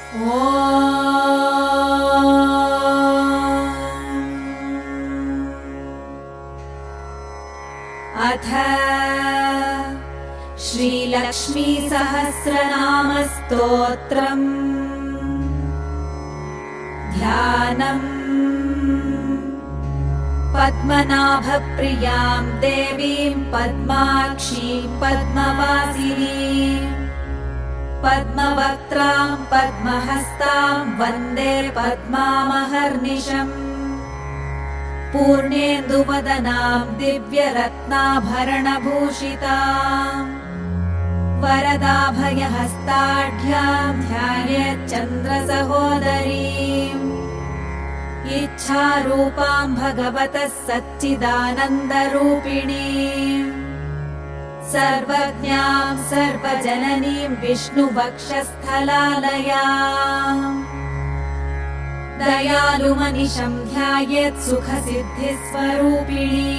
अथ श्रीलक्ष्मी सहस्रनाम स्तोत्रम्। ध्यानम्। पद्मनाभप्रियां देवीं पद्माक्षीं पद्मवासिनीं पद्मवक्त्रां पद्महस्तां वन्दे पद्मामहर्निशम्। पूर्णेन्दुवदनां दिव्यरत्नाभरणभूषितां वरदाभयहस्ताढ्यां ध्यायेच्चन्द्रसहोदरीम्। इच्छारूपां भगवतः सच्चिदानन्दरूपिणीम्। सर्वज्ञां सर्वजननीं विष्णुवक्षस्थलालयाम्। दयालुमनिशं ध्यायेत् सुखसिद्धिस्वरूपिणी।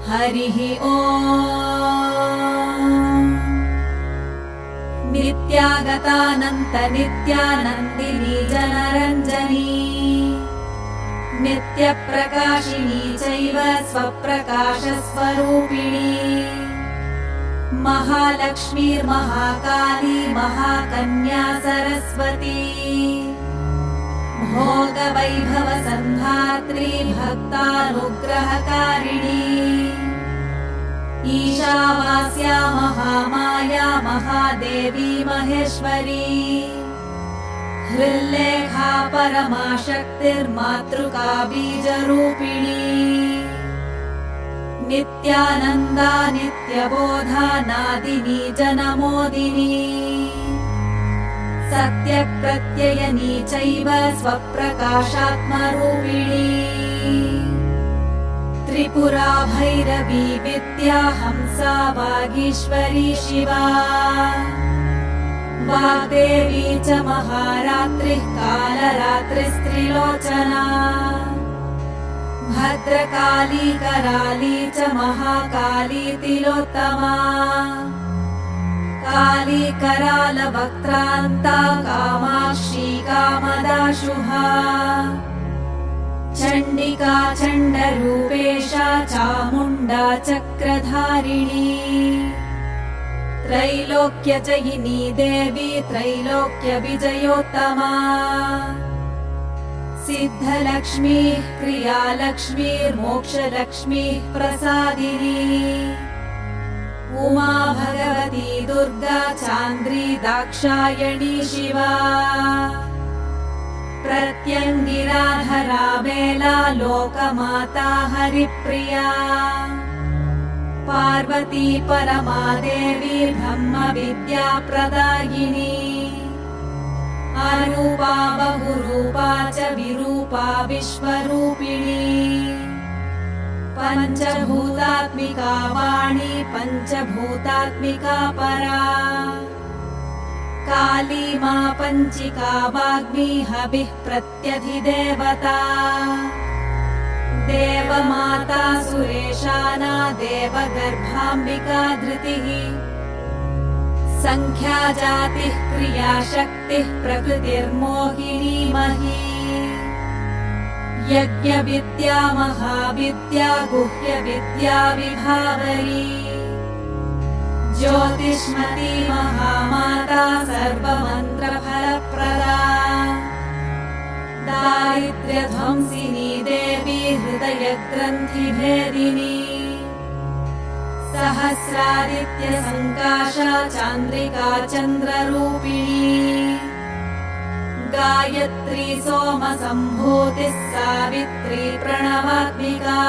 हरिः ओम्। नित्यागतानन्त नित्यानन्दिनी जनरञ्जनी नित्यप्रकाशिनी चैव स्वप्रकाशस्वरूपिणी। महालक्ष्मीर्महाकाली महाकन्या सरस्वती। भोगवैभवसन्धात्री भक्तानुग्रहकारिणी। ईशावास्या महामाया महादेवी महेश्वरी। हृल्लेखा परमाशक्तिर्मातृका बीजरूपिणी। नित्यानन्दा नित्यबोधा नादिनी जनमोदिनी। सत्यप्रत्ययनी चैव स्वप्रकाशात्मरूपिणी। त्रिपुरा भैरवी विद्या हंसा वागीश्वरी शिवा। वाग्देवी च महारात्रिः कालरात्रिस्त्रिलोचना। भद्रकाली कराली च महाकाली तिलोत्तमा। काली करालवक्त्रान्ता कामाक्षी कामदा शुभा। चण्डिका चण्डरूपेशा चामुण्डा चक्रधारिणी। त्रैलोक्यजयिनी देवी त्रैलोक्यविजयोत्तमा। सिद्धलक्ष्मीः क्रियालक्ष्मीर्मोक्षलक्ष्मीः प्रसादिनी। उमा भगवती दुर्गा चान्द्री दाक्षायणी शिवा। प्रत्यङ्गिराधरा बेला लोकमाता हरिप्रिया। पार्वती परमादेवी ब्रह्मविद्या प्रदायिनी। अरूपा बहुरूपा च विरूपा विश्वरूपिणी। पञ्चभूतात्मिका वाणी पञ्चभूतात्मिका परा। काली मा पञ्चिका वाग्मी हविः प्रत्यधिदेवता। देवमाता सुरेशाना देवगर्भाम्बिका धृतिः। संख्या जातिः क्रियाशक्तिः प्रकृतिर्मोहिनी मही। यज्ञविद्या महाविद्या गुह्यविद्या विभावरी। ज्योतिष्मती महामाता सर्वमन्त्रफलप्रदा। दारिद्र्यध्वंसिनी देवी हृदयग्रन्थिभेदिनी। सहस्रादित्यसङ्काशा चान्द्रिका चन्द्ररूपिणी। गायत्री सोमसम्भूतिः सावित्री प्रणवात्मिका।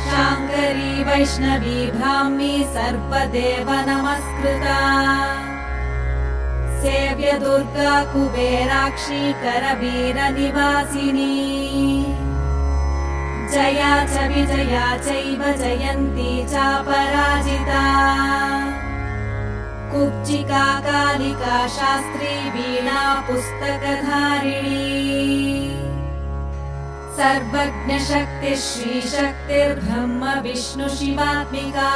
शाङ्करी वैष्णवी ब्राह्मी सर्वदेव नमस्कृता। सेव्य दुर्गा कुबेराक्षी करवीरनिवासिनी। जया च विजया चैव जयन्ती चापराजिता। कुब्जिका कालिका शास्त्री वीणा पुस्तकधारिणी। सर्वज्ञशक्तिः श्रीशक्तिर्ब्रह्म विष्णु शिवात्मिका।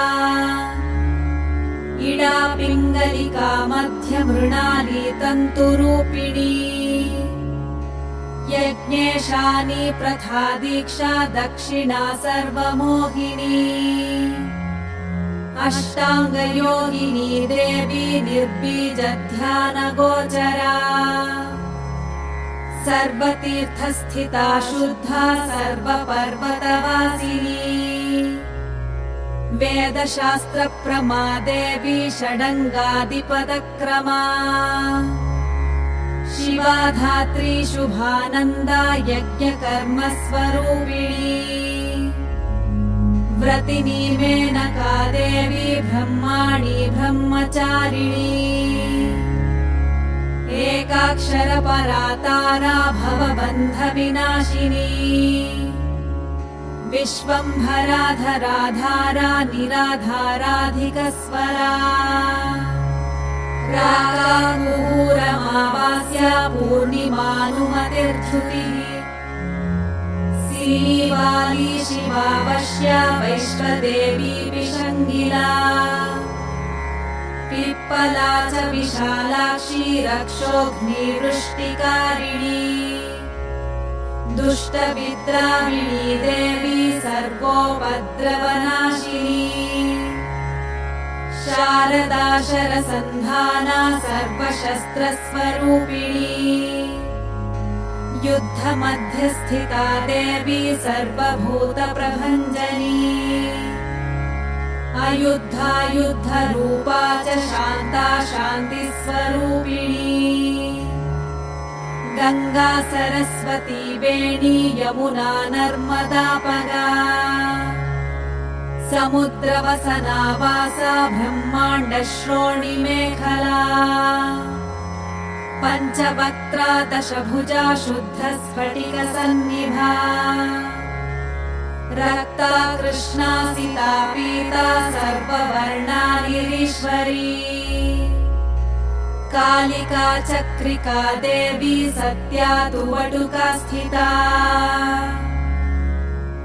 इडा पिङ्गलिका मध्यमृणाली तन्तुरूपिणी यज्ञेशानी प्रथा दीक्षा दक्षिणा सर्वमोहिनी अष्टाङ्गयोगिनी देवी निर्बीजध्यानगोचरा सर्वतीर्थस्थिता शुद्धा सर्वपर्वतवासिनी वेदशास्त्रप्रमा देवी षडङ्गादिपदक्रमा शिवा धात्री शुभानन्दा यज्ञकर्मस्वरूपिणी व्रतिनी मेनका देवी ब्रह्माणी ब्रह्मचारिणी एकाक्षरपरा तारा भवबन्धविनाशिनी विश्वम्भराधराधारा निराधाराधिकस्वरा रागामुहूरमावास्या पूर्णिमानुमतिर्धृतिः श्रीवाली शिवावश्या वैश्वदेवी विशङ्गिला पिप्पला च विशालाक्षी रक्षोऽग्निवृष्टिकारिणी दुष्टविद्राविणी देवी सर्वोपद्रवनाशिनी शारदा शरसन्धाना सर्वशस्त्रस्वरूपिणी युद्धमध्यस्थिता देवी सर्वभूतप्रभञ्जनी अयुद्धा युद्धरूपा च शान्ता शान्तिस्वरूपिणी गंगा सरस्वती वेणी यमुना नर्मदापगा समुद्रवसनावासा ब्रह्माण्डश्रोणिमेखला पञ्चवक्त्रा दशभुजा शुद्धस्फटिकसन्निभा रक्ता कृष्णा सिता पीता सर्ववर्णानिरीश्वरी कालिका चक्रिका देवी सत्या तु वटुका स्थिता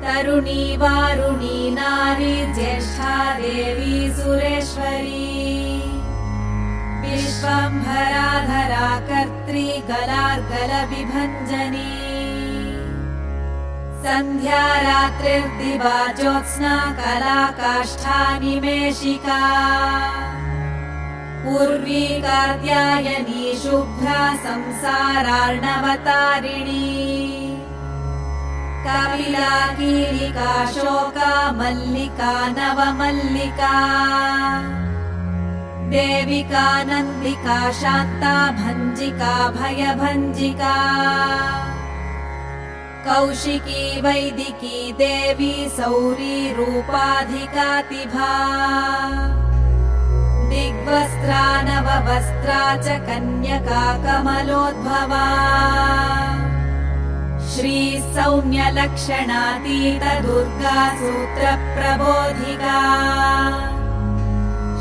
तरुणी वारुणी नारी ज्येष्ठा देवी सुरेश्वरी विश्वम्भराधरा कर्त्री गलार्गलविभञ्जनी सन्ध्या रात्रिर्दिवा ज्योत्स्ना कला काष्ठा निमेषिका पूर्वी कात्यायनी शुभ्रा संसारार्णवतारिणी कपिला कीलिका शोका मल्लिका नवमल्लिका देविका नन्दिका शान्ता भञ्जिका भयभञ्जिका कौशिकी वैदिकी देवी सौरी रूपाधिकातिभा दिग्वस्त्रा नववस्त्रा च कन्यका कमलोद्भवा श्री सौम्यलक्षणातीत दुर्गा सूत्रप्रबोधिका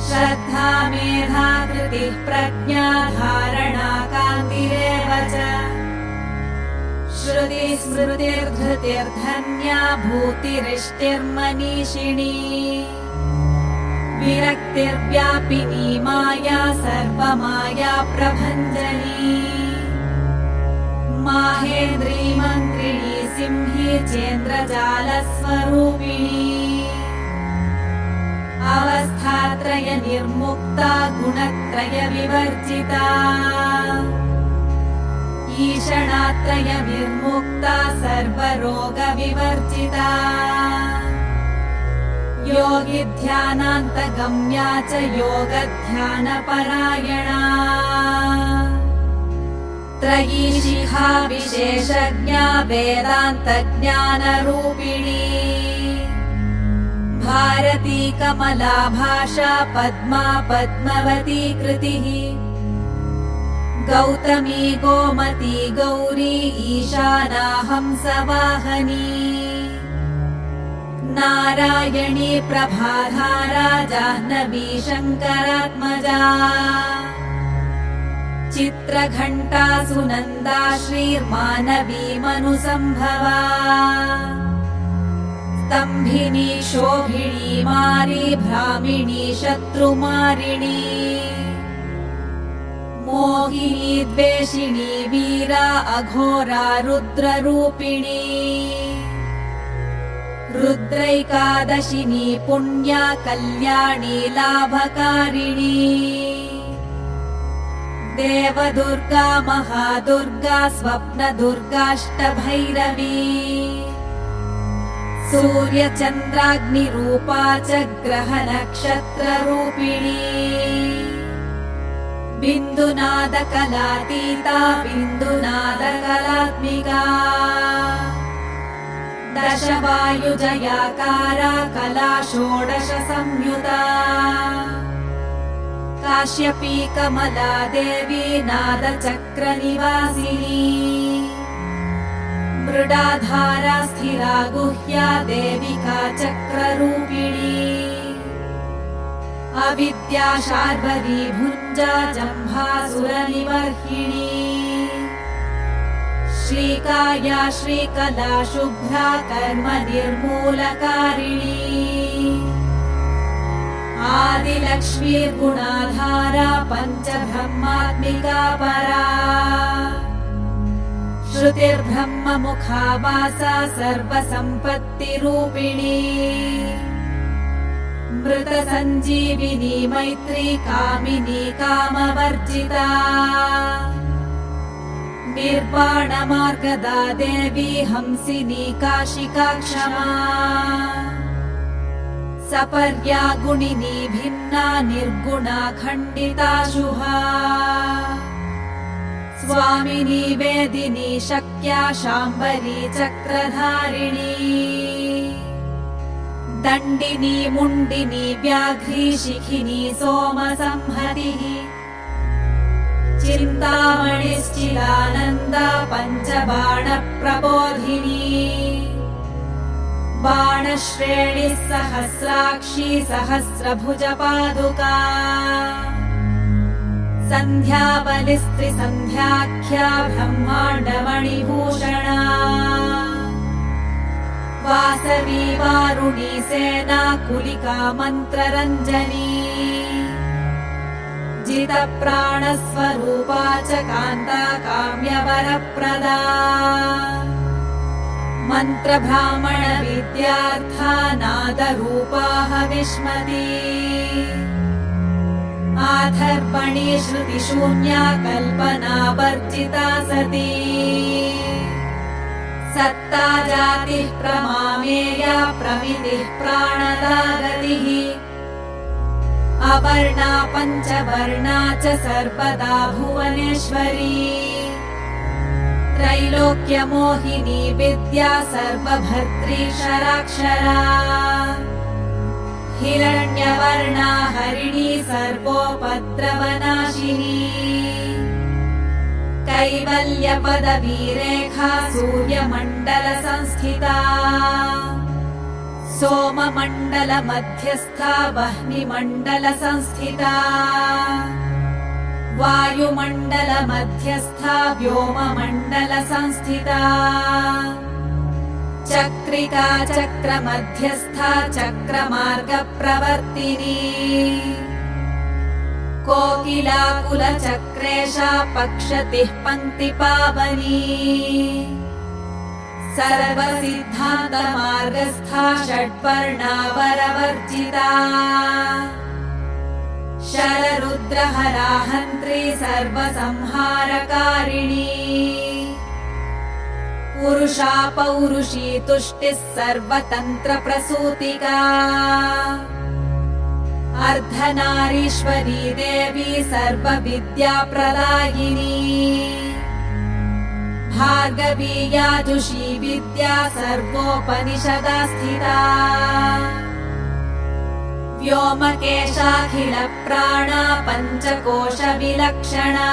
श्रद्धा मेधा कृतिः प्रज्ञा धारणा कान्तिरेव च श्रुति स्मृतिर्धृतिर्धन्या भूतिरिष्टिर्मनीषिणी विरक्तिर्व्यापिनी माया सर्वमाया प्रभञ्जनी माहेन्द्री मन्त्रिणी सिंही चेन्द्रजालस्वरूपिणी अवस्थात्रय निर्मुक्ता गुणत्रय विवर्जिता ईषणात्रय निर्मुक्ता सर्वरोग विवर्जिता योगी ध्यानान्तगम्या च योगध्यानपरायणा त्रयी शिखा विशेषज्ञा वेदान्तज्ञानरूपिणी भारती कमला भाषा पद्मा पद्मवती कृतिः गौतमी गोमती गौरी ईशाना हंसवाहनी नारायणी प्रभाधारा जाह्नवी शङ्करात्मजा चित्रघण्टा सुनन्दा श्रीर्मानवी मनुसम्भवा स्तम्भिनी शोभिनी मारी भ्रामिणी शत्रुमारिणी मोहिनी द्वेषिणी वीरा अघोरा रुद्ररूपिणी रुद्रैकादशिनी पुण्या कल्याणी लाभकारिणी देवदुर्गा महादुर्गा स्वप्नदुर्गाष्टभैरवी सूर्यचन्द्राग्निरूपा च ग्रहनक्षत्ररूपिणी बिन्दुनादकलातीता बिन्दुनादकलात्मिका दशवायुजयाकारा कला षोडश संयुता काश्यपी कमला देवी नादचक्रनिवासिनी मृडाधारा स्थिरा गुह्या देविका चक्ररूपिणी अविद्या शार्वरी भुञ्जा जम्भासुरनिवर्हिणी श्रीकाया श्रीकला शुभ्रा कर्म निर्मूलकारिणी आदिलक्ष्मीर्गुणाधारा पञ्चब्रह्मात्मिका परा श्रुतिर्ब्रह्ममुखा वासा सर्वसम्पत्तिरूपिणी मृतसञ्जीविनी मैत्री कामिनी कामवर्जिता निर्वाणमार्गदा देवी हंसिनी काशिका क्षमा सपर्या गुणिनी भिन्ना निर्गुणा खण्डिता शुभा स्वामिनी वेदिनी शक्या शाम्बरी चक्रधारिणी दण्डिनी मुण्डिनी व्याघ्री शिखिनी सोमसंहतिः चिन्तामणिश्चिदानन्दा पञ्चबाणप्रबोधिनी बाणश्रेणिः सहस्राक्षी सहस्रभुजपादुका सन्ध्याबलिस्त्रिसन्ध्याख्या ब्रह्माण्डमणिभूषणा वासवी वारुणी सेना कुलिका मन्त्ररञ्जनी जितप्राणस्वरूपा च कान्ता काम्यवरप्रदा मन्त्रब्राह्मण विद्यार्था नादरूपा हविष्मती आधर्पणी श्रुतिशून्या कल्पना वर्जिता सती सत्ता जातिः प्रमामेया प्रमितिः प्राणदा गतिः अवर्णा पञ्चवर्णा च सर्वदा भुवनेश्वरी त्रैलोक्यमोहिनी विद्या सर्वभर्त्री शराक्षरा हिरण्यवर्णा हरिणी सर्वोपद्रवनाशिनी कैवल्यपदवीरेखा सूर्यमण्डल संस्थिता सोममण्डल मध्यस्था वह्निमण्डल संस्थिता वायुमण्डल मध्यस्था व्योममण्डल संस्थिता चक्रिका चक्र मध्यस्था चक्रमार्ग प्रवर्तिनी कोकिलाकुल चक्रेशा पक्षतिः पङ्क्तिपावनी सर्वसिद्धान्त मार्गस्था षड्वर्णावरवर्जिता शररुद्रहराहन्त्री सर्वसंहारकारिणी पुरुषा पौरुषी तुष्टिः सर्वतन्त्रप्रसूतिका अर्धनारीश्वरी देवी सर्वविद्याप्रदायिनी भार्गवी याजुषी विद्या सर्वोपनिषदा स्थिता व्योमकेशाखिल प्राणा पञ्चकोशविलक्षणा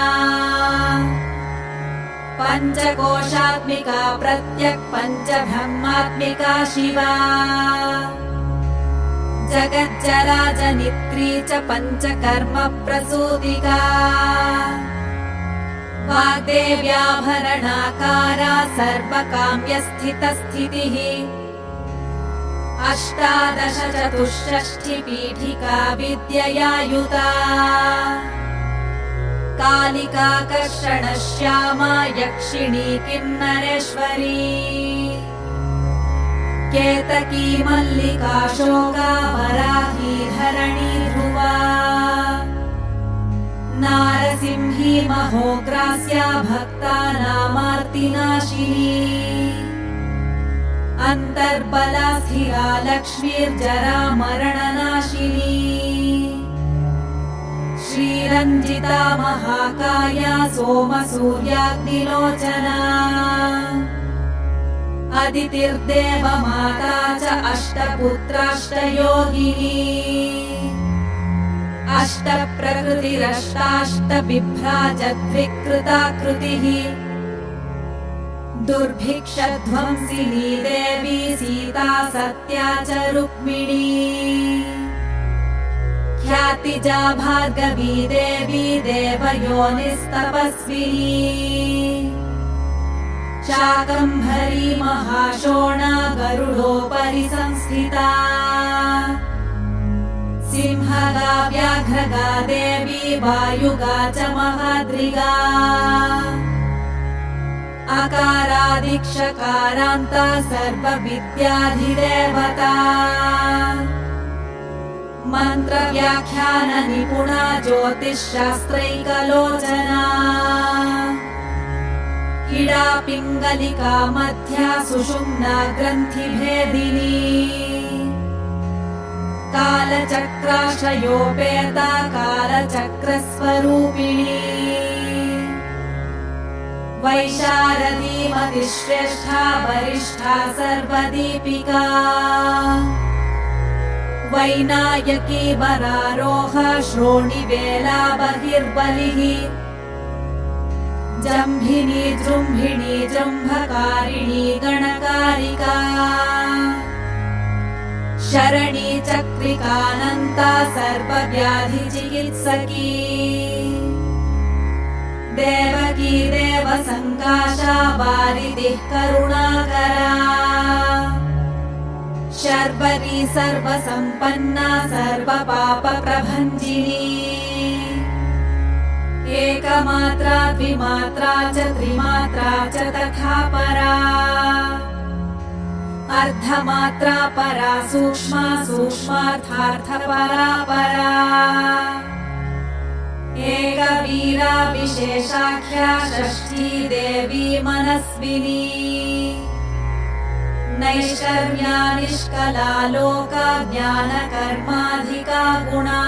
पञ्चकोशात्मिका प्रत्यक् पञ्चब्रह्मात्मिका शिवा जगज्जराजनित्री च पञ्चकर्म प्रसूतिका वाग्देव्याभरणाकारा सर्वकाम्यस्थितस्थितिः अष्टादश चतुष्षष्ठिपीठिका विद्यया युता कालिका कर्षणश्यामा यक्षिणी किन्नरेश्वरी केतकी मल्लिका शोका वराही धरणी ध्रुवा नारसिंही महोग्रास्या भक्तानामार्तिनाशिनी अन्तर्बला स्थिरा लक्ष्मीर्जरा मरणनाशिनी श्रीरञ्जिता महाकाया सोमसूर्याग्निलोचना अदितिर्देव माता च अष्टपुत्राष्टयोगिनी अष्टप्रकृतिरष्टाष्टबिभ्राजद्विकृताकृतिः दुर्भिक्षध्वंसिनी देवी सीता सत्या च रुक्मिणी ख्यातिजा भार्गवी देवी देवयोनिस्तपस्विनी शाकम्भरी महाशोणा गरुडोपरि संस्थिता सिंहगा व्याघ्रगा देवी वायुगा च महाद्रिगा अकारादिक्षकारान्ता सर्वविद्याधिदेवता मन्त्रव्याख्यान निपुणा ज्योतिश्शास्त्रैकलोचना इडा पिङ्गलिका मध्या सुषुम्ना ग्रन्थिभेदिनी कालचक्राश्रयोपेता कालचक्रस्वरूपिणी वैशारदी मतिश्रेष्ठा वरिष्ठा सर्वदीपिका वैनायकी वरारोहा श्रोणिवेला बहिर्बलिः जम्भिनी जृम्भिणी जम्भकारिणी गणकारिका शरणी चक्रिकानन्ता सर्वव्याधिचिकित्सकी देवकी देवसङ्काशा वारिधिः करुणाकरा शर्वरी सर्वसम्पन्ना सर्वपापप्रभञ्जिनी एकमात्रा द्विमात्रा च त्रिमात्रा च तथा परा अर्धमात्रा परा सूक्ष्मा सूक्ष्मार्थार्थपरा परा एकवीरा विशेषाख्या षष्ठी देवी मनस्विनी नैष्कर्म्या निष्कला लोका ज्ञानकर्माधिका गुणा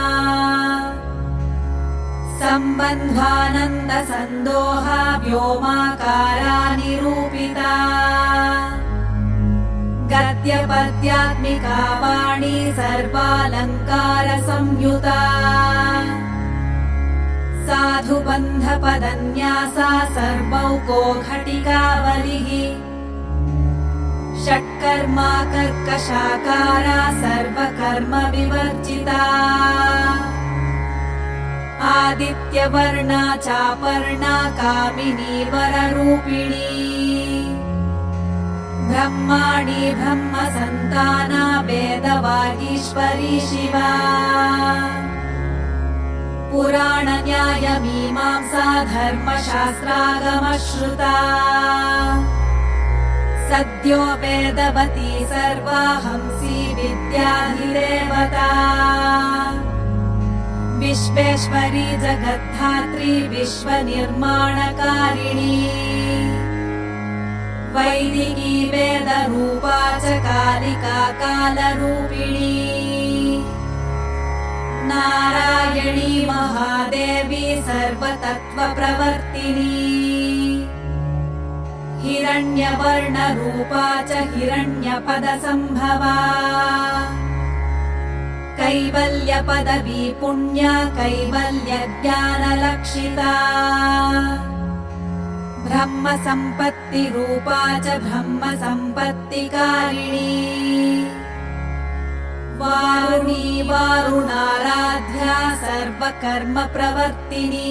सम्बन्ध्वानन्द सन्दोहा व्योमाकारा निरूपिता गद्यपद्यात्मिका वाणी सर्वालङ्कार संयुता साधुबन्धपदन्यासा सर्वौको घटिकावलिः षट्कर्मा कर्कशाकारा सर्वकर्म विवर्जिता आदित्यवर्णा चापर्णा कामिनी वररूपिणी ब्रह्माणि ब्रह्मसन्ताना वेदवागीश्वरी शिवा पुराणन्यायमीमांसा धर्मशास्त्रागमश्रुता सद्यो वेदवती सर्वा हंसी विद्याधिदेवता विश्वेश्वरी जगद्धात्री विश्वनिर्माणकारिणी वैदिकी वेदरूपा च कालिका कालरूपिणी नारायणी महादेवी सर्वतत्त्वप्रवर्तिनी हिरण्यवर्णरूपा च हिरण्यपदसम्भवा कैवल्यपदवी पुण्या कैवल्यज्ञानलक्षिता ब्रह्मसम्पत्तिरूपा च ब्रह्मसम्पत्तिकारिणी वारुणी वारुणाराध्या सर्वकर्मप्रवर्तिनी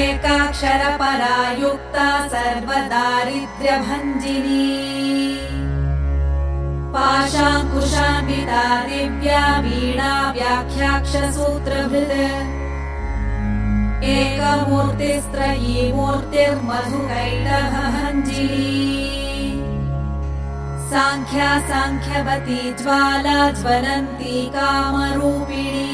एकाक्षरपरा युक्ता सर्वदारिद्र्यभञ्जिनी पाशाङ्कुशान्विता दिव्या वीणा व्याख्याक्षसूत्रभृत् एकमूर्तिस्त्रयी मूर्तिर्मधुकैटभञ्जिनी साङ्ख्या साङ्ख्यवती ज्वाला ज्वलन्ती कामरूपिणी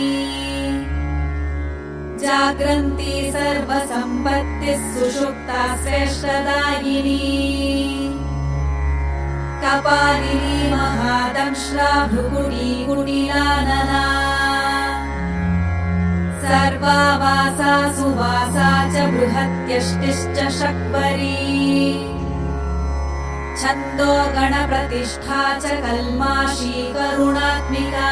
जाग्रन्ती सर्वसम्पत्तिः सुषुप्ता श्रेष्ठदायिनी कपालिनी महादंश्रा भृकुटी कुटिलानना सर्वावासा सुवासा च बृहत्यष्टिश्च शक्वरी छन्दो गणप्रतिष्ठा च कल्माशी करुणात्मिका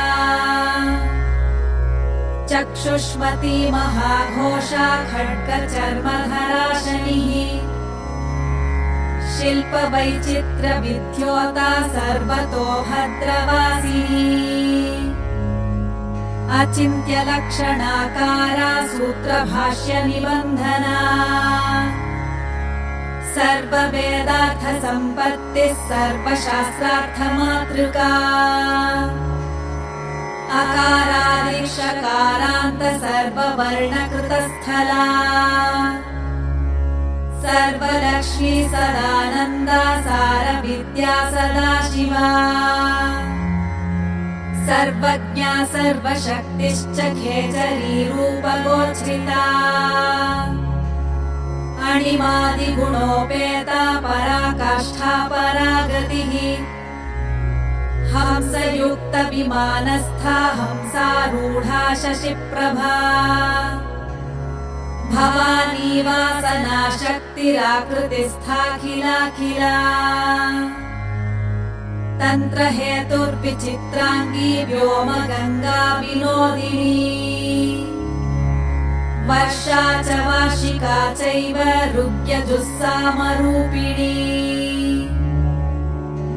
चक्षुष्मती महाघोषा खड्गचर्मधरा शनिः शिल्पवैचित्र्यविद्योता सर्वतो भद्रवासिनी अचिन्त्यलक्षणाकारा सूत्रभाष्यनिबन्धना सर्ववेदार्थसम्पत्तिः सर्वशास्त्रार्थमातृका अकारादिशकारान्त सर्ववर्णकृतस्थला सर्वलक्ष्मी सदानन्दा सारविद्या सदाशिवा सर्वज्ञा सर्वशक्तिश्च खेचरी रूपगोच्छ्रिता अणिमादिगुणोपेता पराकाष्ठा परागतिः हंसयुक्तविमानस्था हंसारूढा शशिप्रभा भवानी वासना शक्तिराकृतिस्थाखिलाखिला तन्त्रहेतुर्विचित्राङ्गी व्योमगङ्गा विनोदिनी वर्षा च वार्षिका चैव ऋग्यजुस्सामरूपिणी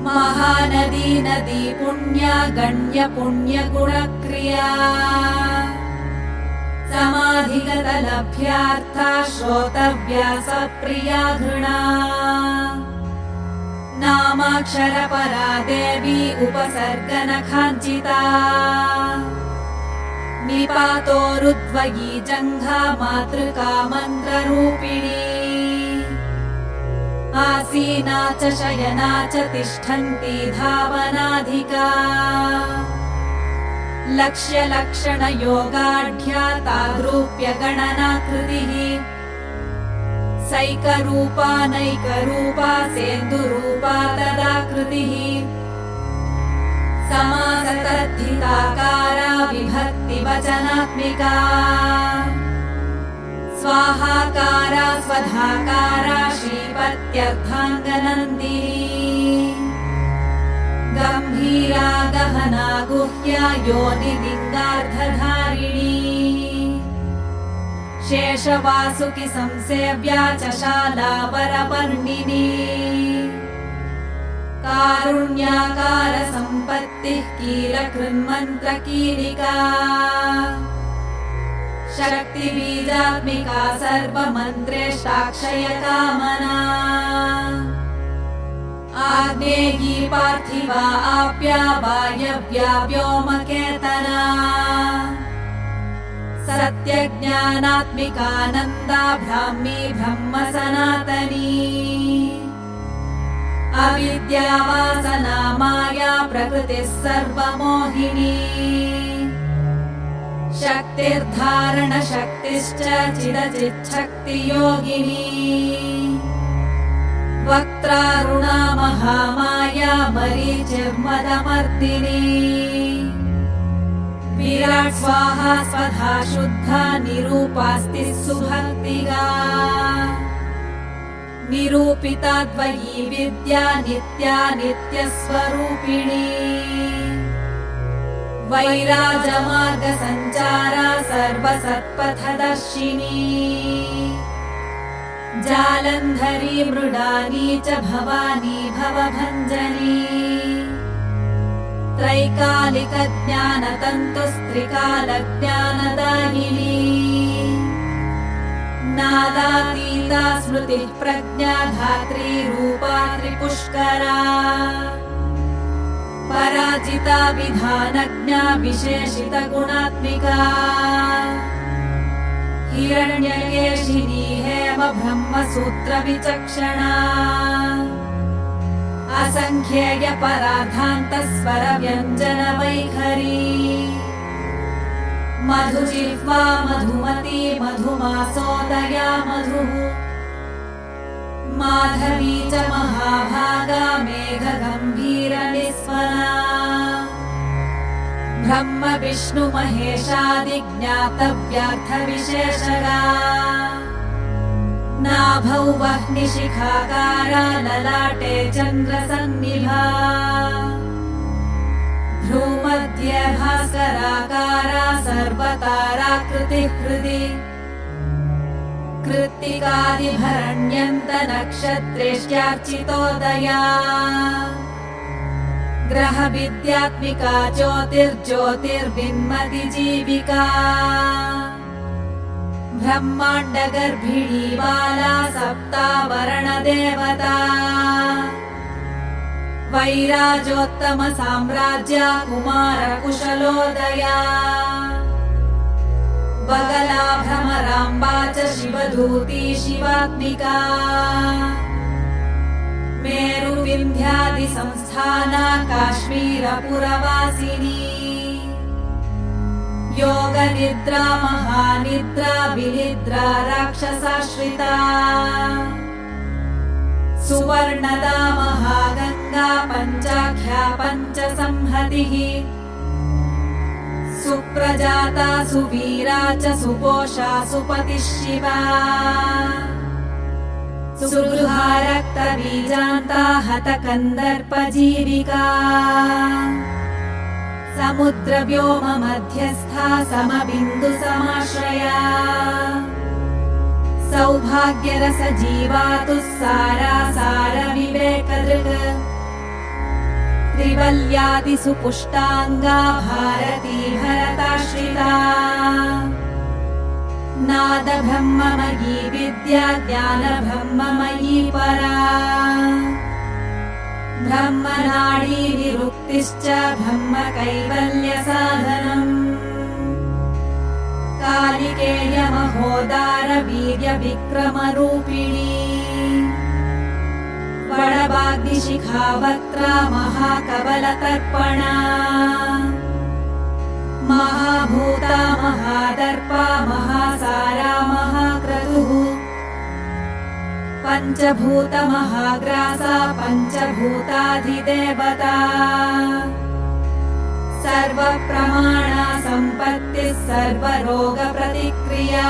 महानदी नदी पुण्या गण्यपुण्यगुणक्रिया समाधिगतलभ्यार्था श्रोतव्या सप्रिया घृणा नामाक्षरपरा देवी उपसर्गनखाञ्चिता निपातोरुद्वयी जङ्घा मातृका मन्त्ररूपिणी आसीना च शयना च तिष्ठन्ती धावनाधिका लक्ष्यलक्षणयोगाढ्या ताद्रूप्यगणनाकृतिः सैकरूपा नैकरूपा सेन्दुरूपा तदाकृतिः समासतद्धिताकारा विभक्तिवचनात्मिका स्वाहाकारा स्वधाकारा श्रीपत्यर्थाङ्गनन्दिनी गम्भीरा गहना गुह्या योनिलिङ्गार्धधारिणी शेषवासुकि संसेव्या च शालावरपर्णिनी कारुण्याकार सम्पत्तिः कीलकृन्मन्त्रकीलिका शक्तिबीजात्मिका सर्वमन्त्रेष्टाक्षयकामना आग्नेयी पार्थिवा आप्या वायव्या व्योमकेतना सत्यज्ञानात्मिकानन्दा ब्राह्मी ब्रह्म सनातनी अविद्यावासना माया प्रकृतिः सर्वमोहिनी शक्तिर्धारणशक्तिश्च चिदचिच्छक्तियोगिनी वक्त्रारुणा महामाया मरीचिर्मदमर्दिनी विराट् स्वाहा स्वधा शुद्धा निरूपास्ति सुभक्तिगा निरूपिता द्वयी विद्या नित्या नित्यस्वरूपिणी वैराजमार्गसञ्चारा सर्वसत्पथदर्शिनी जालन्धरी मृडानी च भवानी भवभञ्जनी त्रैकालिकज्ञानतन्तुस्त्रिकालज्ञानदायिनी नादातीता स्मृतिः प्रज्ञा धात्री रूपा त्रिपुष्करा पराजिता विधानज्ञा विशेषितगुणात्मिका हिरण्यकेशिनी हेम ब्रह्मसूत्रविचक्षणा असंख्येय परार्थान्तस्वरव्यञ्जनवैखरी मधुजिह्वा मधुमती मधुमासोदया मधुः माधवी च महाभागा मेघगम्भीरनिस्वना ब्रह्म विष्णु महेशादिज्ञातव्यार्थविशेषगा नाभौ वह्निशिखाकारा ललाटे चन्द्रसन्निभा भ्रूमध्ये भास्कराकारा सर्वताराकृतिः हृदि कृत्तिकादिभरण्यन्तनक्षत्रेष्ट्यार्चितोदया ग्रहविद्यात्मिका ज्योतिर्ज्योतिर्विन्मतिजीविका ब्रह्माण्डगर्भिणी बाला सप्तावरणदेवता वैराजोत्तमसाम्राज्या कुमारकुशलोदया बगला भ्रमराम्बा च शिवधूती शिवात्मिका मेरुविन्ध्यादिसंस्थाना काश्मीरपुरवासिनी योगनिद्रा महानिद्रा विनिद्रा राक्षसाश्रिता सुवर्णदा महागङ्गा पञ्चाख्या पञ्चसंहतिः सुप्रजाता सुवीरा च सुपोषा सुपतिः शिवा सुगृहा रक्तबीजान्ता हतकन्दर्पजीविका समुद्रव्योममध्यस्था समबिन्दुसमाश्रया सौभाग्यरसजीवातुः सारासारविवेकदृक् त्रिवल्यादिसुपुष्टाङ्गा भारती भरताश्रिता नादब्रह्ममयी विद्या ज्ञानब्रह्ममयी परा ब्रह्मनाडी निरुक्तिश्च ब्रह्मकैवल्यसाधनम् कालिकेयमहोदार वीर्यविक्रमरूपिणी वडवाग्निशिखावक्त्रा महाकवलतर्पणा महाभूता महादर्पा महासारा महाक्रतुः पञ्चभूतमहाग्रासा पञ्चभूताधिदेवता सर्वप्रमाणा सम्पत्तिः सर्वरोगप्रतिक्रिया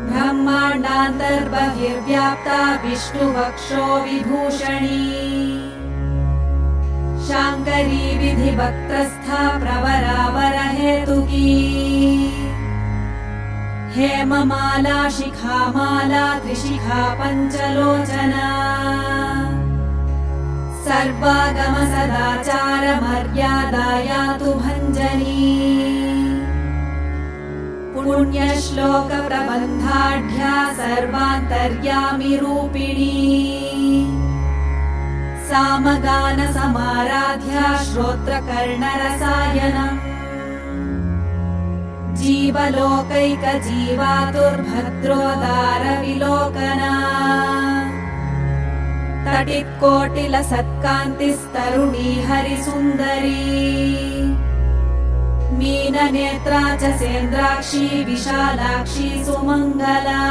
ब्रह्माण्डान्तर्बहिर्व्याप्ता विष्णुवक्षो विभूषणी शाङ्करी विधिवक्त्रस्था प्रवरावरहेतुकी हेममाला शिखामाला त्रिशिखा पञ्चलोचना सर्वागम सदाचार मर्यादायातु भञ्जनी पुण्यश्लोक प्रबन्धाढ्या सर्वान्तर्यामि रूपिणी सामगान समाराध्या श्रोत्रकर्णरसायनम् जीवलोकैकजीवातुर्भद्रोदार विलोकना तटित्कोटिलसत्कान्तिस्तरुणी हरिसुन्दरी मीननेत्रा च सेन्द्राक्षी विशालाक्षी सुमङ्गला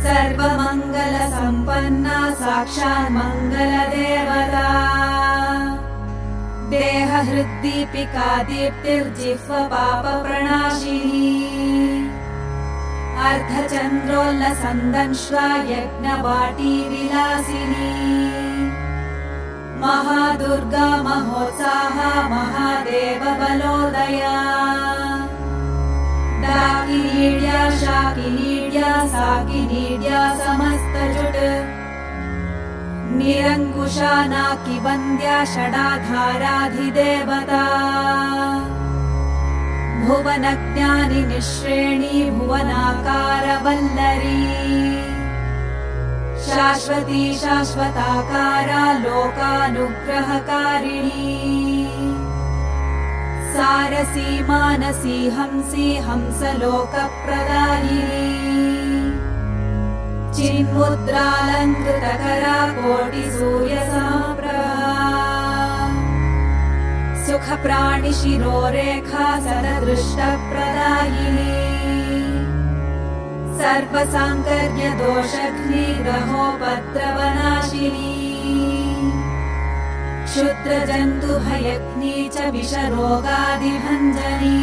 सर्वमङ्गलसम्पन्ना साक्षात् मङ्गलदेवता देहहृद्दीपिका दीप्तिर्जिह्वपापप्रणाशिनी अर्धचन्द्रोल्लसन्दंश्वा यज्ञवाटी विलासिनी महादुर्गा महोत्साहा महादेव बलोदया डाकिनीड्या शाकिनीड्या साकिनीड्या समस्तजुट निरङ्कुशा नाकिवन्द्या षडाधाराधिदेवता भुवनज्ञानि निःश्रेणी भुवनाकार वल्लरी शाश्वती शाश्वताकारा लोकानुग्रहकारिणी सारसी मानसी हंसी हंसलोकप्रदायिनी चिन्मुद्रालङ्कृतकरा कोटिसूर्यसमप्रभा सुखप्राणिशिरोरेखा सददृष्टप्रदायिनी सर्वसाङ्कर्यदोषघ्निग्रहोपद्रवनाशिनी क्षुद्रजन्तुभयग्नी च विषरोगादिभञ्जनी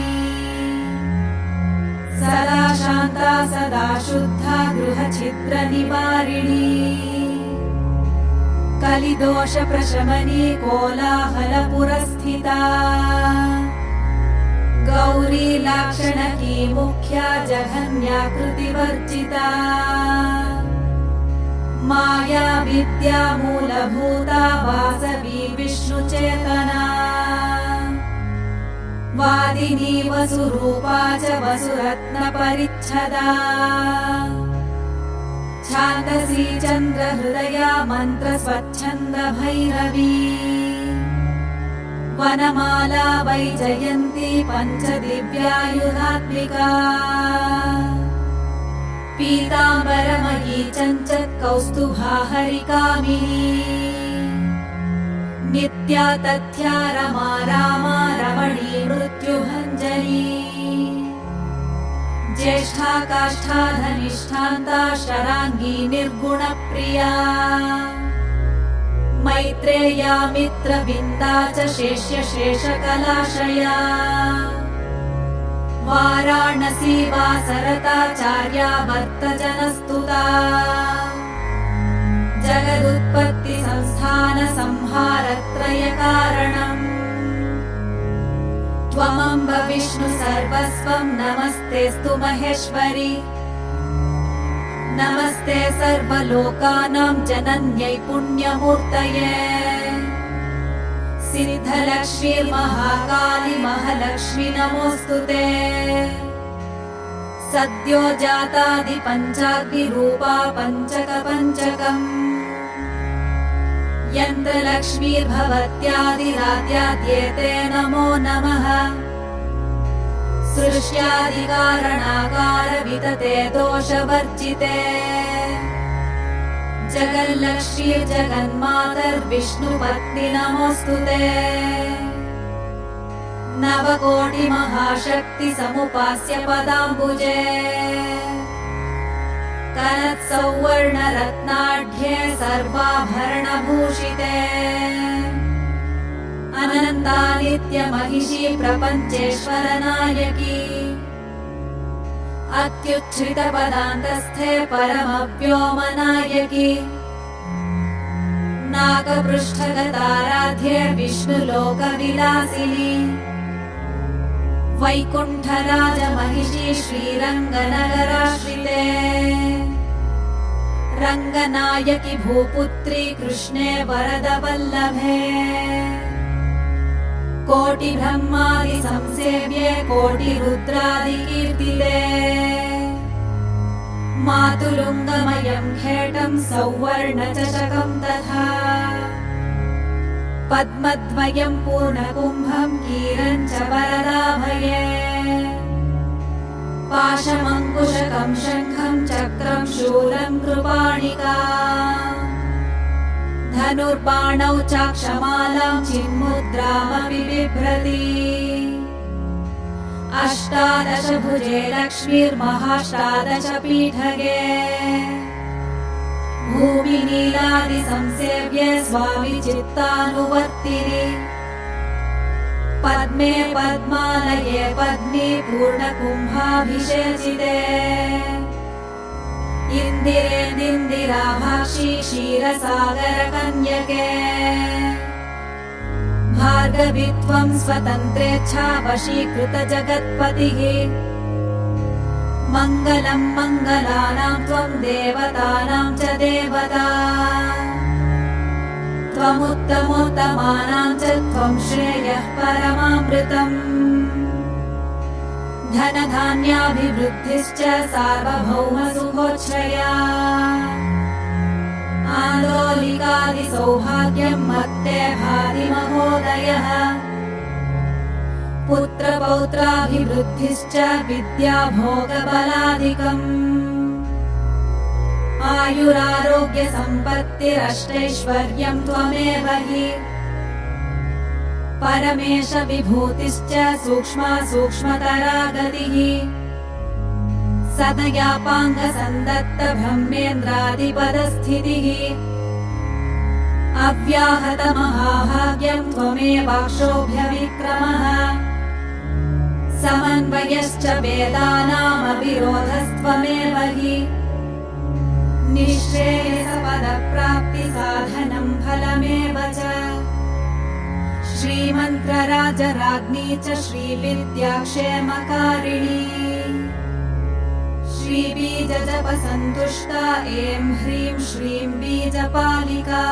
सदा शान्ता सदा शुद्धा गृहछिद्रनिवारिणी कलिदोषप्रशमनी कोलाहलपुरस्थिता गौरी लाक्षणकी मुख्या जघन्याकृतिवर्जिता माया विद्या मूलभूता वासवी विष्णुचेतना वादिनी वसुरूपा च वसुरत्नपरिच्छदा छान्दसी चन्द्रहृदया मन्त्रस्वच्छन्दभैरवी वनमाला वैजयन्ती पञ्चदिव्यायुधात्मिका पीताम्बरमयी चञ्चत्कौस्तुभा हरिकामिनी नित्या तथ्या रमा रामा रमणी मृत्युभञ्जनी ज्येष्ठा काष्ठा धनिष्ठान्ता शराङ्गी निर्गुणप्रिया मैत्रेया मित्रविन्दा च शेष्यशेषकलाशया वाराणसी वासरताचार्या भक्तजनस्तुता जगदुत्पत्ति संस्थान संहारत्रयकारणम् त्वमम्ब विष्णु सर्वस्वं नमस्तेऽस्तु महेश्वरि नमस्ते सर्वलोकानां जनन्यै पुण्यमूर्तये सिद्धलक्ष्मीर्महाकाली महालक्ष्मी नमोऽस्तुते सद्यो जातादिपञ्चाग्निरूपा पञ्चकपञ्चकम् यन्त्रलक्ष्मीर्भवत्यादिराद्याद्येते नमो नमः सृष्ट्यादिकारणाकार वितते दोषवर्जिते जगल्लक्ष्मीर्जगन्मातर्विष्णुपत्नि नमोऽस्तुते नवकोटिमहाशक्ति समुपास्य पदाम्बुजे कनत्सौवर्णरत्नाढ्ये सर्वाभरणभूषिते अनन्तानित्यमहिषी प्रपञ्चेश्वरनायकी अत्युच्छ्रितपदान्तस्थे परमव्योमनायकी नागपृष्ठगताराध्ये विष्णुलोकविलासिनी वैकुण्ठराजमहिषी श्रीरङ्गनगराश्रिते रङ्गनायकि भूपुत्री कृष्णे वरदवल्लभे कोटिब्रह्मादि संसेव्ये कोटिरुद्रादिकीर्तिते मातुलुङ्गमयं खेटं सौवर्णचषकं तथा पद्मद्वयं पूर्णकुम्भं कीरं च वरदाभये पाशमङ्कुशकं शङ्खं चक्रं शूलं कृपाणिका धनुर्बाणौ चाक्षमालां चिन्मुद्रामपि बिभ्रति अष्टादशभुजे लक्ष्मीर्महाष्टादशपीठगे भूमिनीलादिसंसेव्ये स्वामि चित्तानुवर्तिनि पद्मे पद्मालये पद्मी पूर्णकुम्भाभिषेचिते इन्दिरेन्दिराभाक्षी क्षीरसागरकन्यके भार्गवित्वं स्वतन्त्रेच्छा वशीकृतजगत्पतिः मङ्गलं मङ्गलानां त्वं देवतानां च देवता त्वमुत्तमोत्तमानां च त्वं श्रेयः परमामृतम् धनधान्याभिवृद्धिश्च सार्वभौमसुखोच्छया आन्दोलिकादिसौभाग्यं मत्ते भाति महोदयः पुत्रपौत्राभिवृद्धिश्च विद्याभोगबलादिकम् आयुरारोग्यसम्पत्तिरष्टैश्वर्यं त्वमेव हि परमेश विभूतिश्च सूक्ष्मा सूक्ष्मतरा गतिः सदयापाङ्गसन्दत्त ब्रह्मेन्द्रादिपदस्थितिः अव्याहतमहाभाग्यं त्वमेवाक्षोभ्यविक्रमः समन्वयश्च वेदानामविरोधस्त्वमेव हि निःश्रेयसपदप्राप्तिसाधनं फलमेव च श्रीमन्त्रराजराज्ञी च श्रीविद्याक्षेमकारिणी श्रीबीजजपसन्तुष्टा ऐं ह्रीं श्रीं बीजपालिका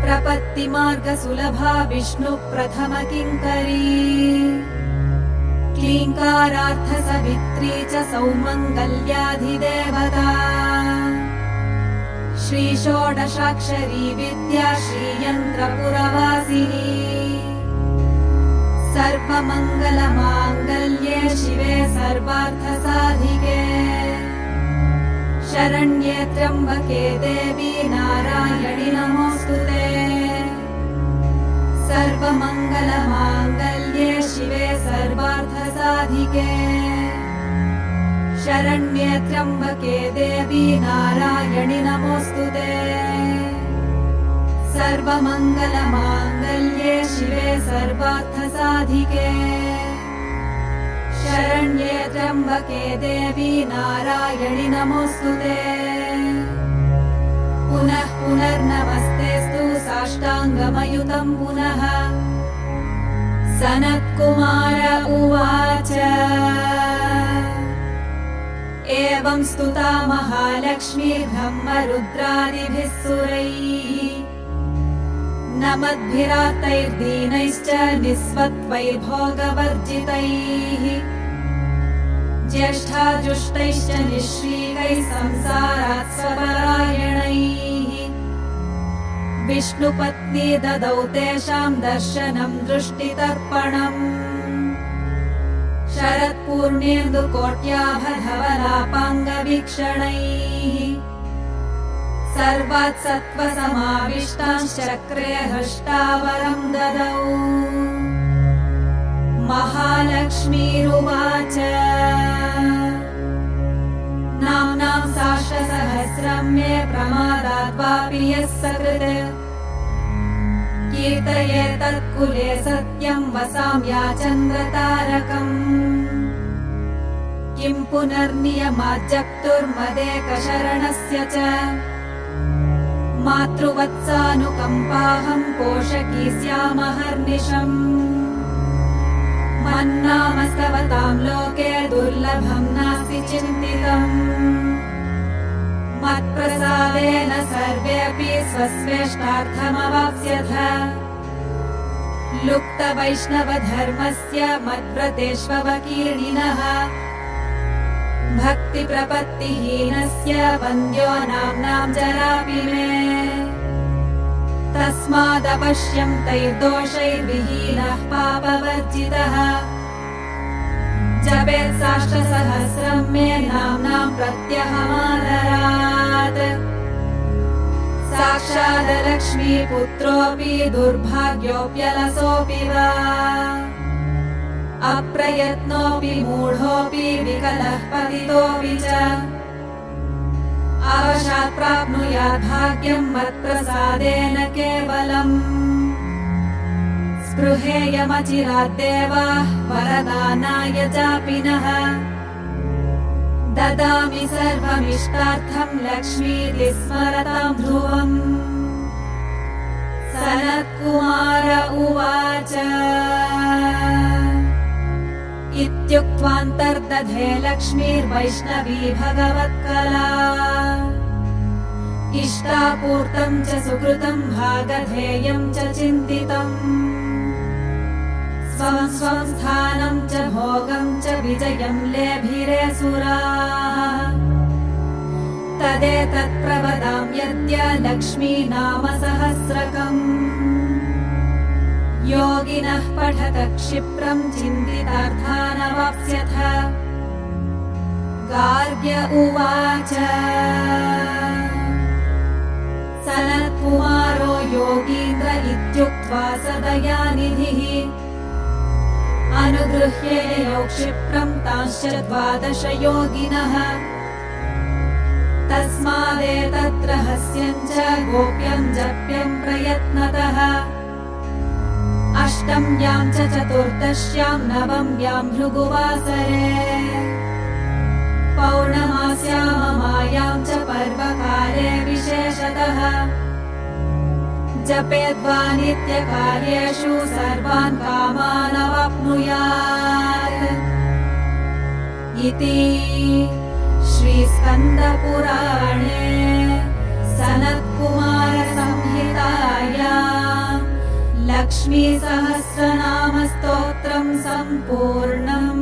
प्रपत्तिमार्गसुलभा विष्णुप्रथमकिङ्करी क्लीङ्कारार्थसवित्री च सौमङ्गल्याधिदेवता श्रीषोडशाक्षरी विद्या श्रीयन्त्रपुरवासिनी सर्वमङ्गलमाङ्गल्ये शिवे सर्वार्थसाधिके शरण्ये त्र्यम्बके देवी नारायणि नमोऽस्तुते सर्वमङ्गलमाङ्गल्ये शिवे सर्वार्थसाधिके शरण्ये त्र्यम्बके देवी नारायणि नमोऽस्तुते सर्वमङ्गलमाङ्गल्ये शिवे सर्वार्थसाधिके शरण्ये त्र्यम्बके देवी नारायणि नमोऽस्तुते पुनः पुनर्नमस्तेऽस्तु साष्टाङ्गमयुतं पुनः सनत्कुमार उवाच एवं स्तुता महालक्ष्मी ब्रह्मरुद्रादिभिः सुरैः नमद्भिरार्तैर्दीनैश्च निःस्वत्वैर्भोगवर्जितैः ज्येष्ठाजुष्टैश्च निःश्रीकैः संसारात् स्वपरायणैः विष्णुपत्नी ददौ तेषां दर्शनं दृष्टितर्पणम् शरत्पूर्णेन्दुकोट्याभधवलापाङ्गवीक्षणैः सर्वात् सत्त्वसमाविष्टांश्चक्रे हृष्टावरं ददौ महालक्ष्मीरुवाच नाम्नां साष्टसहस्रं मे प्रमादाद्वापि यः सकृत् कीर्तयेतत्कुले सत्यं वसाम्याचन्द्रतारकम् किं पुनर्नियमाज्जप्तुर्मदेकशरणस्य च मातृवत्सानुकम्पाहं पोषकी स्यामहर्निशम् मन्नामस्तवतां लोके दुर्लभं नास्ति चिन्तितम् मत्प्रसादेन सर्वेऽपि स्वस्वेष्टार्थमवाप्स्यथ लुप्तवैष्णवधर्मस्य मद्व्रतेष्वकीर्णिनः भक्तिप्रपत्तिहीनस्य वन्द्यो नाम्नां जरापि मे तस्मादवश्यं तैर्दोषैर्विहीनः पापवर्जितः जपेत् साष्टसहस्रं मे नाम्नां प्रत्यहमादरात् साक्षादलक्ष्मीपुत्रोऽपि दुर्भाग्योऽप्यलसोऽपि वा अप्रयत्नोऽपि मूढोऽपि विकलः पतितोऽपि च अवशात् प्राप्नुयात् भाग्यं मत्प्रसादेन केवलम् स्पृहेयमचिराद्देवाः वरदानाय चापि नः ददामि सर्वमिष्टार्थं लक्ष्मीति स्मरतां ध्रुवम् सनत्कुमार उवाच इत्युक्त्वान्तर्दधे लक्ष्मीर्वैष्णवी भगवत्कला इष्टापूर्तं च सुकृतं भागधेयं च चिन्तितम् स्वं स्वं स्थानं च भोगं च विजयं लेभिरे सुराः तदेतत् प्रवदाम्यद्य लक्ष्मीनामसहस्रकम् योगिनः पठत क्षिप्रम् चिन्तितार्थानवाप्स्यथ गार्ग्य उवाच सनत्कुमारो योगीन्द्र इत्युक्त्वा स दयानिधिः अनुगृह्य ययौ क्षिप्रम् तांश्च 12 योगिनः तस्मादेतत् रहस्यम् च गोप्यम् जप्यम् प्रयत्नतः अष्टम्याम् च चतुर्दश्याम् नवम्याम् भृगुवासरे पौर्णमास्याममायाम् च पर्वकाले विशेषतः जपेद्वा नित्यकार्येषु सर्वान् कामानवाप्नुयात् इति श्रीस्कन्दपुराणे सनत्कुमारसंहितायाम् लक्ष्मीसहस्रनामस्तोत्रम् सम्पूर्णम्।